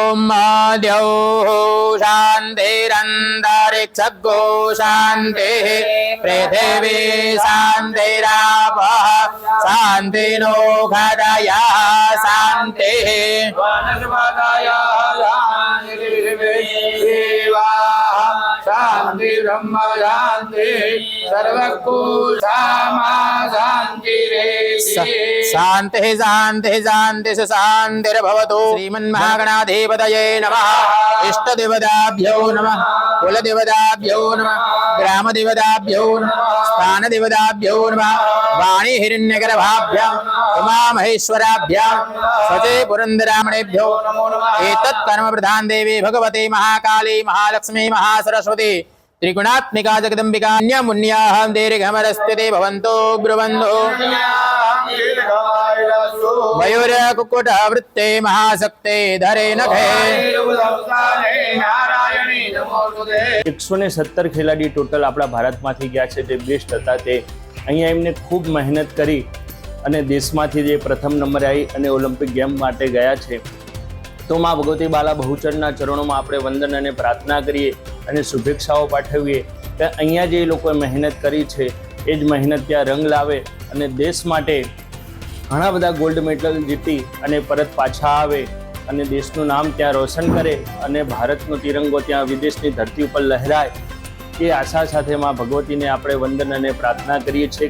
ओम द्यौः शान्तिरन्तरिक्षगो शान्तिः पृथिवी शान्तिरापः शान्तिनोषधयः शान्तिः शांति ब्रह्म शांति सर्वभूतामा शांति शान्तिः शान्तिः शान्तिः शान्तिर्भवतु। श्रीमन्महागणाधिपतये नमः। इष्टदेवताभ्यो नमः। कुलदेवताभ्यो नमः। ग्रामदेवताभ्यो नमः। स्थानदेवताभ्यो नमः। वाणी हिरण्यगर्भाभ्याम् उमामहेश्वराभ्याम् सचे पुरन्दरामणेभ्यो एतत् कर्म प्रधान देवी भगवती महाकाली महालक्ष्मी महासरस्वती त्रिगुणात्मिका जगदम्बिका अन्यमुन्याहं दीर्घमरस्थिते भवन्तो ब्रुवन्तो मयूरकुक्कुटवृत्ते महाशक्ते धरे नखे। 117 ખેલાડી ટોટલ આપણા ભારતમાંથી ગયા છે જે બેસ્ટ હતા તે અહીંયા એમને ખૂબ મહેનત કરી અને દેશમાંથી જે પ્રથમ નંબરે આવી અને ઓલિમ્પિક ગેમ માટે ગયા છે। તો માં ભગવતી બાલા બહુચરના ચરણોમાં આપણે વંદન અને પ્રાર્થના કરીએ અને શુભેચ્છાઓ પાઠવીએ કે અહીંયા જે લોકોએ મહેનત કરી છે એ જ મહેનત ત્યાં રંગ લાવે અને દેશ માટે ઘણા બધા ગોલ્ડ મેડલ જીતી અને પરત પાછા આવે અને દેશનું નામ ત્યાં રોશન કરે અને ભારતનો તિરંગો ત્યાં વિદેશની ધરતી ઉપર લહેરાય એ આશા સાથે માં ભગવતીને આપણે વંદન અને પ્રાર્થના કરીએ છીએ।